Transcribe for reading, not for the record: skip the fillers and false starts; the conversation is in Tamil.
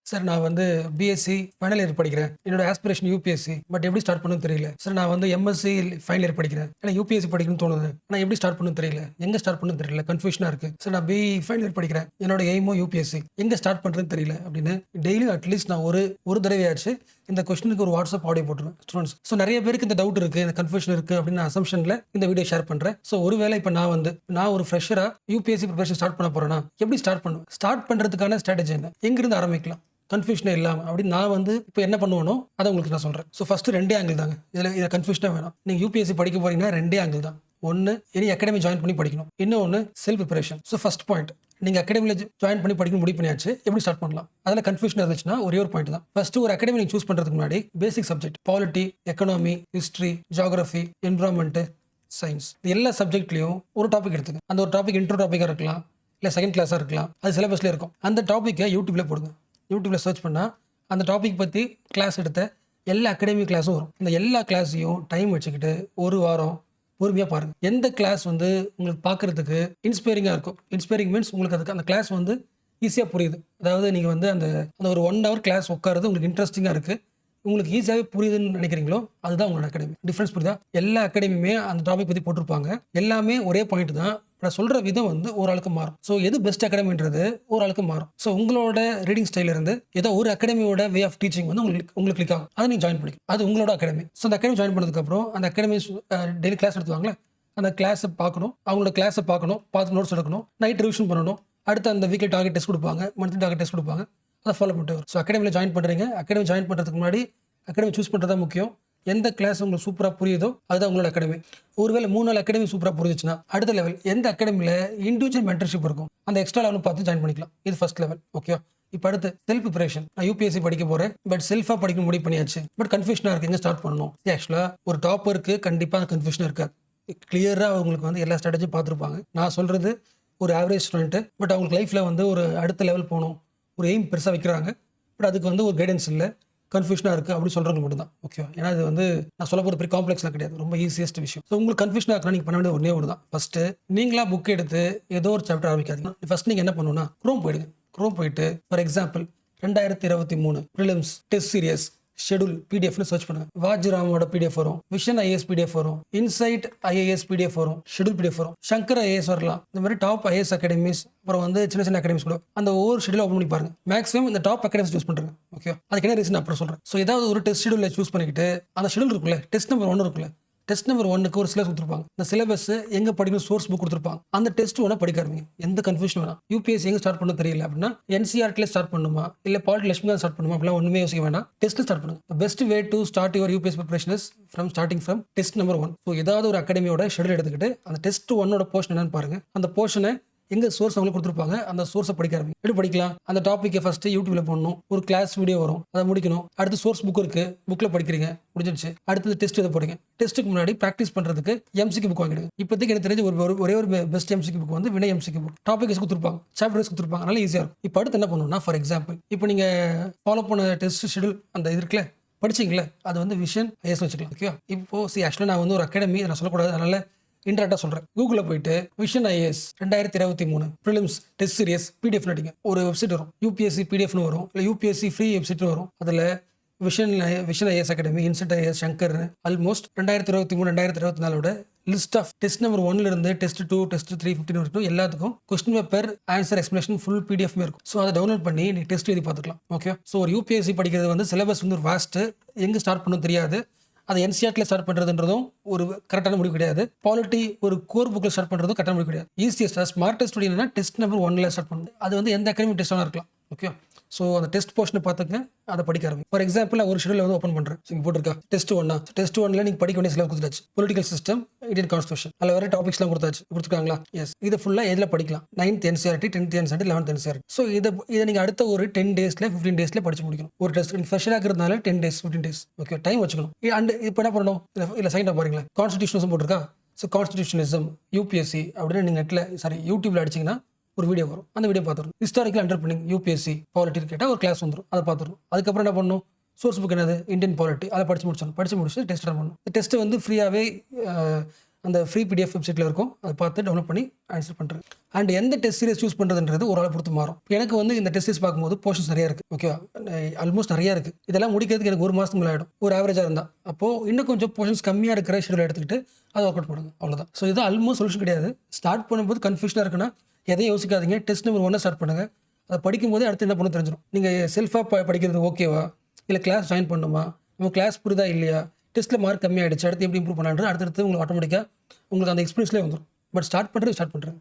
சார் நான் வந்து பிஎஸ்சி ஃபைனல் இயர் படிக்கிறேன். என்னோட ஆஸ்பிரேஷன் யூபிஎஸ்சி. பட் எப்படி ஸ்டார்ட் பண்ணணும்னு தெரியல. சார் நான் வந்து எம்எஸ்சி ஃபைனல் இயர் படிக்கிறேன். எனக்கு யூபிஎஸ்சி படிக்கணும்னு தோணுது. ஆனால் எப்படி ஸ்டார்ட் பண்ணணும்னு தெரியல. எங்கே ஸ்டார்ட் பண்ணணும்னு தெரியல. கன்ஃபியூஷனாக இருக்குது. சார் நான் பிஇ ஃபைனல் இயர் படிக்கிறேன். என்னோட எய்மோ யூபிஎஸ்சி. எங்கே ஸ்டார்ட் பண்ணுறதுன்னு தெரியல அப்படின்னு டெய்லி அட்லீஸ்ட் நான் ஒரு தடவையாச்சு இந்த கொஸ்டினுக்கு ஒரு வாட்ஸ்அப் ஆடியோ போட்டுருவேன் ஸ்டூடெண்ட்ஸ். ஸோ நிறைய பேருக்கு இந்த டவுட் இருக்குது, இந்த கன்ஃபியூஷன் இருக்குது அப்படின்னு அசம்ஷனில் இந்த வீடியோ ஷேர் பண்ணுறேன். ஸோ ஒருவேளை இப்போ நான் ஒரு ஃப்ரெஷராக யூபிஎஸ்சி ப்ரிப்பரேஷன் ஸ்டார்ட் பண்ண போகிறேன்னா எப்படி ஸ்டார்ட் பண்ணுவேன், ஸ்டார்ட் பண்ணுறதுக்கான ஸ்ட்ராட்டஜி என்ன, எங்கிருந்து ஆரம்பிக்கலாம், கன்ஃபியூஷனே இல்லாமல் அப்படின்னு நான் வந்து இப்போ என்ன பண்ணுவேனோ அதை உங்களுக்கு நான் சொல்கிறேன். ஸோ ஃபஸ்ட்டு ரெண்டே ஆங்கிள் தாங்க. இதில் கன்ஃபியூஷனாக வேணும். நீங்கள் யூபிஎஸ்சி படிக்க போகிறீங்கன்னா ரெண்டே ஆங்கிள் தான். ஒன்று எனி அகாடமி ஜாயின் பண்ணி படிக்கணும், இன்னொன்று self preparation. So first point, நீங்கள் அகாடமியில் ஜாயின் பண்ணி படிக்கணும் முடிவு பண்ணியாச்சு, எப்படி ஸ்டார்ட் பண்ணலாம். அதில் கன்ஃபியூஷன் இருந்துச்சுன்னா ஒரே ஒரு பாயிண்ட் தான். ஃபஸ்ட்டு ஒரு அகாடமி நீங்கள் சூஸ் பண்ணுறதுக்கு முன்னாடி basic subject polity, economy, history, geography, environment, science, இது எல்லா சப்ஜெக்ட்லையும் ஒரு டாபிக் எடுத்துங்க. அந்த ஒரு டாபிக் இன்ட்ரோ டாப்பிக்காக இருக்கலாம், இல்லை செகண்ட் கிளாஸாக இருக்கலாம், அது சிலபஸ்லேயே இருக்கும். அந்த டாப்பிக்கை யூடியூப்ல போடுங்க. யூடியூப்ல சர்ச் பண்ணால் அந்த டாபிக் பற்றி கிளாஸ் எடுத்த எல்லா அகாடமிக் கிளாஸும் வரும். இந்த எல்லா கிளாஸையும் டைம் வச்சுக்கிட்டு ஒரு வாரம் பொறுமையாக பாருங்கள். எந்த கிளாஸ் வந்து உங்களுக்கு பார்க்குறதுக்கு இன்ஸ்பைரிங்காக இருக்கும். இன்ஸ்பைரிங் மீன்ஸ் உங்களுக்கு அதுக்கு அந்த கிளாஸ் வந்து ஈஸியாக புரியுது. அதாவது நீங்கள் வந்து அந்த ஒரு 1 hour கிளாஸ் உட்காருது உங்களுக்கு இன்ட்ரெஸ்டிங்காக இருக்குது, உங்களுக்கு ஈஸியாகவே புரியுதுன்னு நினைக்கிறீங்களோ அதுதான் உங்களோட அகாடமி. டிஃப்ரென்ஸ் புரியுதா? எல்லா அகாடமியுமே அந்த டாபிக் பற்றி போட்டிருப்பாங்க, எல்லாமே ஒரே பாயிண்ட் தான். நான் சொல்கிற விதம் வந்து ஒரு ஆளுக்கு மாறும். ஸோ எது பெஸ்ட் அகாடமின்றது ஒரு ஆளுக்கு மாறும். ஸோ உங்களோட ரீடிங் ஸ்டைல இருந்து ஏதோ ஒரு அகாடமியோட வே ஆஃப் டீச்சிங் வந்து உங்களுக்கு கிளிக் ஆகும், அதை நீங்கள் ஜாயின் பண்ணிக்கும். அது உங்களோட அகாடமி. ஸோ அந்த அகாடமி ஜாயின் பண்ணதுக்கப்புறம் அந்த அகாடமி டெய்லி கிளாஸ் எடுத்துவாங்களே, அந்த கிளாஸை பார்க்கணும், அவங்களோட கிளாஸை பார்த்து நோட்ஸ் எடுக்கணும், நைட் ரிவிஷன் பண்ணணும். அடுத்து அந்த வீக்லி டார்கெட் டெஸ்ட் கொடுப்பாங்க, மந்த்லி டார்கெட் டெஸ்ட் கொடுப்பாங்க, அதை ஃபாலோ பண்ணிட்டு வரும். ஸோ அகாடமியில் ஜாயின் பண்ணுறீங்க. அகாடமி ஜாயின் பண்ணுறதுக்கு முன்னாடி அகாடமி சூஸ் பண்ணுறது தான் முக்கியம். எந்த கிளாஸ் உங்களுக்கு சூப்பராக புரியுதோ அதுதான் உங்களோட அகாடமி. ஒருவேளை 3 நாள் அகாடமி சூப்பராக புரிஞ்சிச்சுன்னா அடுத்த லெவல் எந்த அகாடமியில் இண்டிவிஜுவல் மென்டர்ஷிப் இருக்கும் அந்த எக்ஸ்ட்ரா லெவல் பார்த்து ஜாயின் பண்ணிக்கலாம். இது ஃபர்ஸ்ட் லெவல். ஓகே, இப்போ அடுத்து செல்ஃப் ப்ரிப்பரேஷன். நான் யூபிஎஸ்சி படிக்க போகிறேன், பட் செல்ஃபாக படிக்க முடிவு பண்ணியாச்சு, பட் கன்ஃபியூஷனாக இருக்குது, எங்கே ஸ்டார்ட் பண்ணணும். ஆக்சுவலாக ஒரு டாப்பருக்கு கண்டிப்பாக கன்ஃபியூஷன் இருக்காது. கிளியராக அவங்களுக்கு வந்து எல்லா ஸ்ட்ராட்டஜியும் பார்த்துருப்பாங்க. நான் சொல்கிறது ஒரு ஆவரேஜ் ஸ்டூடெண்ட்டு, பட் அவங்க லைஃப்பில் வந்து ஒரு அடுத்த லெவல் போகணும், ஒரு எய்ம் பெருசாக வைக்கிறாங்க, பட் அதுக்கு வந்து ஒரு கைடன்ஸ் இல்லை, கன்ஃபியூஷனாக இருக்குது அப்படின்னு சொல்கிறவங்க மட்டும் தான். ஓகே, ஏன்னா இது வந்து நான் சொல்ல போகிற பெரிய காம்ப்ளெக்ஸ்லாம் கிடையாது, ரொம்ப ஈஸியஸ்ட் விஷயம். ஸோ உங்களுக்கு கன்ஃபியூஷனாக இருக்கா, நீங்கள் பண்ண வேண்டிய ஒன்றே ஒன்று தான். ஃபஸ்ட்டு நீங்களா புக் எடுத்து ஏதோ ஒரு சாப்டர் ஆரம்பிக்காதீங்க. ஃபஸ்ட் நீங்கள் என்ன பண்ணணும்னா க்ரோம் போயிடுங்க. க்ரோம் போயிட்டு for example 2023 prelims test series schedule பிடிஎஃப்னு சர்ச் பண்ணுங்க. வாஜ்ராமோட பிடிஎஃப் வரும், விஷன் ஐஏஎஸ் பிடிஎஃப் வரும், இன்சைட் ஐஏஎஸ் பிடிஎஃப் வரும், ஷெடியூல் பிடிஎஃப் வரும், சங்கர் ஐஏஎஸ் வரலாம். இந்த மாதிரி டாப் ஐஏஎஸ் அகாடமிஸ், அப்புறம் வந்து சின்ன சின்ன அகாடமிஸ் கூட அந்த ஒவ்வொரு ஷெடியூல் ஓப்பன் பண்ணி பாருங்க. மேக்ஸிமம் இந்த டாப் அகாடமிஸ் சூஸ் பண்ணுறேன். ஓகே, அதுக்கு என்ன ரீசன் அப்புறம் சொல்கிறேன். ஸோ ஏதாவது ஒரு டெஸ்ட் ஷெடியூலில் சூஸ் பண்ணிக்கிட்டு அந்த ஷெடியூல் இருக்குல்ல, டெஸ்ட் நம்பர் 1 இருக்குல்ல, டெஸ்ட் நம்பர் 1க்கு ஒரு சிலபஸ் கொடுத்துருப்பாங்க. இந்த சிலபஸ் எங்கே படிக்கணும் சோர்ஸ் புக் கொடுத்துருப்பாங்க. அந்த டெஸ்ட் வேணா படிக்க ஆரம்பிங்க, எந்த கன்ஃபியூஷன் வேணாம். யூபிஎஸ்சி எங்கே ஸ்டார்ட் பண்ண தெரியல அப்படின்னா என்சிஆர்டில ஸ்டார்ட் பண்ணுமா இல்லை பாலிட்டி லட்சுமி ஸ்டார்ட் பண்ணுமா அப்படிலாம் ஒன்றுமே யோசிக்க வேண்டாம், டெஸ்ட்டில் ஸ்டார்ட் பண்ணுங்க. Best way to start your UPSC preparation is starting from test number 1. So ஏதாவது ஒரு அகாடமியோட ஷெடியூல் எடுத்துக்கிட்டு அந்த டெஸ்ட் 1ஓட போர்ஷன் என்னன்னு பாருங்க. அந்த போர்ஷனை எங்க சோர்ஸ் அவங்களுக்கு கொடுத்துருப்பாங்க, அந்த சோர்ஸை படிக்க ஆரம்பிங்க. எப்படி படிக்கலாம்? அந்த டாப்பிக்கை ஃபர்ஸ்ட் யூடியூப்ல போடணும், ஒரு கிளாஸ் வீடியோ வரும், அதை முடிக்கணும். அடுத்து சோர்ஸ் புக் இருக்கு, புக்கில் படிக்கிறீங்க, முடிஞ்சிருச்சு. அடுத்தது டெஸ்ட் எதை போடுங்க. டெஸ்ட்டுக்கு முன்னாடி ப்ராக்டிஸ் பண்ணுறதுக்கு எம்சிக்கு புக் வாங்கிடுங்க. இப்போதைக்கு எனக்கு தெரிஞ்ச ஒரே ஒரு பெஸ்ட் எம்சிக்கு புக் வந்து வினய் எம்சிக்கு புக். டாபிக் கொடுத்துருப்பாங்க, சாப்டர்ஸ் கொடுத்துருப்பாங்க, நல்லா ஈஸியாக இருக்கும். இப்போ அடுத்து என்ன பண்ணணும்னா ஃபார் எக்ஸாம்பிள் இப்போ நீங்கள் ஃபாலோ பண்ண டெஸ்ட் ஷெடியூல் அந்த இது இருக்குல்ல படிச்சிங்களே, அது வந்து விஷன் ஐஎஸ் வச்சுக்கலாம். ஓகே, இப்போ ஆக்சுவலாக நான் வந்து ஒரு அகாடமி நான் சொல்லக்கூடாது, அதனால இன்டராக்டாக சொல்கிறேன். கூகுளில் போயிட்டு vision IAS 2023 prelims test serious PDF அடிங்க. ஒரு வெப்சைட் வரும், யூபிஎஸ்சி பிடிஎஃப்னு வரும், இல்லை யூபிஎஸ்சி ஃப்ரீ வெப்சைட்னு வரும். அதில் vision IAS academy, insight IAS, Shankar, almost 2023 2024 list of test number 1ல இருந்து டெஸ்ட் 2 டெஸ்ட் 3 15 வரைக்கும் எல்லாத்துக்கும் question paper answer explanation full பிடிஎஃப்மே இருக்கும். ஸோ அதை டவுன்லோட் பண்ணி நீ டெஸ்ட் எழுதி பார்த்துக்கலாம். ஓகே, ஸோ ஒரு யூபிஎஸ்சி படிக்கிறது வந்து சிலபஸ் வந்து ஒரு வாஸ்ட்டு, எங்கே ஸ்டார்ட் பண்ணணும் தெரியாது. அது என்சிஆர்டில் ஸ்டார்ட் பண்ணுறதுன்றதும் ஒரு கரெக்டான முடிவு கிடையாது. பாலிட்டி ஒரு கோர் புக்கில் ஸ்டார்ட் பண்ணுறதும் கரெக்டான முடிவு கிடையாது. ஈஸியஸ்ட் ஸ்மார்ட்டஸ்ட் ஸ்டூடியோனா டெஸ்ட் நம்பர் 1ல ஸ்டார்ட் பண்ணுது. அது வந்து எந்த அகாடமிக் டெஸ்ட்டாக இருக்கலாம். ஓகே, ஸோ அந்த டெஸ்ட் போர்ஷனை பார்த்துங்க, அதை படிக்க ஆரம்பிங்க. ஃபார் எக்ஸாம்பிள் ஒரு ஷெடியூல் வந்து ஓப்பன் பண்ணுறேன், இங்கே போட்டிருக்கா டெஸ்ட் 1. டெஸ்ட் 1ல நீங்கள் படிக்க வேண்டிய சிலபஸ் கொடுத்தாச்சு. பொலிட்டிக்கல் சிஸ்டம், இந்தியன் கான்ஸ்டியூஷன், அதில் வேறு டாபிக்ஸ்லாம் கொடுத்துருக்காங்களா? எஸ், இதை ஃபுல்லாக எதில் படிக்கலாம்? 9th NCERT, 10th NCERT, 11th NCERT. So இதை நீங்கள் அடுத்த ஒரு 10 டேஸில் 15 டேஸில் படிச்சு முடிக்கணும். ஒரு டெஸ்ட் நீங்கள் ஃப்ரெஷ்ஷாக இருக்கிறதுனால 10 டேஸ் 15 டேஸ். ஓகே, டைம் வச்சுக்கணும். அண்ட் இப்போ என்ன பண்ணணும், இல்லை சைன் பாருங்களேன், கான்ஸ்டியூஷனிசம் போட்டிருக்கா. ஸோ கான்ஸ்டியூஷனிசம் யூபிஎஸ்சி அப்படின்னு நீங்கள் நெட்டில் யூடியூப்ல அடிச்சிங்கன்னா ஒரு வீடியோ வரும், அந்த வீடியோ பார்த்துரும். ஹிஸ்டாரிக்கல் அண்டர்பினிஙங் யூபிஎஸ்சி பாலிட்டி கேட்டால் ஒரு கிளாஸ் வந்துடும், அதை பார்த்துரும். அதுக்கப்புறம் என்ன பண்ணணும், சோர்ஸ் புக் என்னது, இந்தியன் பாலிட்டி, அதை படிச்சு முடிச்சு டெஸ்ட் ரன் பண்ணணும். டெஸ்ட் வந்து ஃப்ரீயாகவே அந்த ஃப்ரீ பிடிஎஃப் வெப்சைட்டில் இருக்கும். அதை பார்த்து டவுன்லோட் பண்ணி ஆன்சர் பண்ணுறேன். அண்ட் எந்த டெஸ்ட் சீரிஸ் சூஸ் பண்ணுறதுன்றது ஒரு ஆளை பொறுத்து மாறும். எனக்கு வந்து இந்த டெஸ்ட் சீரிஸ் பார்க்கும்போது போர்ஷன்ஸ் நிறையா இருக்குது. ஓகேவா, ஆல்மோஸ்ட் நிறையா இருக்குது. இதெல்லாம் முடிக்கிறதுக்கு எனக்கு 1 மாதத்துக்கு மேலே ஆகிடும் ஒரு ஆவரேஜாக இருந்தால். அப்போது இன்னும் கொஞ்சம் போர்ஷன்ஸ் கம்மியாக இருக்கிற ஷெடியூல் எடுத்துக்கிட்டு அதை ஒர்க் அவுட் பண்ணுங்க. அவ்வளோதான். ஸோ இது ஆல்மோஸ்ட் சொல்யூஷன் கிடையாது. ஸ்டார்ட் பண்ணும்போது கன்ஃபியூஷனாக இருக்குன்னா எதையும் யோசிக்காதீங்க. டெஸ்ட் நம்பர் 1 ஸ்டார்ட் பண்ணுங்கள். அதை படிக்கும்போதே அடுத்து என்ன பண்ணணும் தெரிஞ்சிடும். நீங்கள் செல்ஃபாக படிக்கிறது ஓகேவா, இல்லை கிளாஸ் ஜாயின் பண்ணணுமா, நம்ம கிளாஸ் புரியுதா இல்லையா, டெஸ்ட்டில் மார்க் கம்மியாகிடுச்சு, அடுத்து எப்படி இம்ப்ரூவ் பண்ணலான்றது அடுத்தடுத்து உங்களுக்கு ஆட்டோமேட்டிக்காக உங்களுக்கு அந்த எக்ஸ்பீரியன்ஸ்லேயே வந்துடும். பட் ஸ்டார்ட் பண்ணுறது ஸ்டார்ட் பண்ணுறேன்.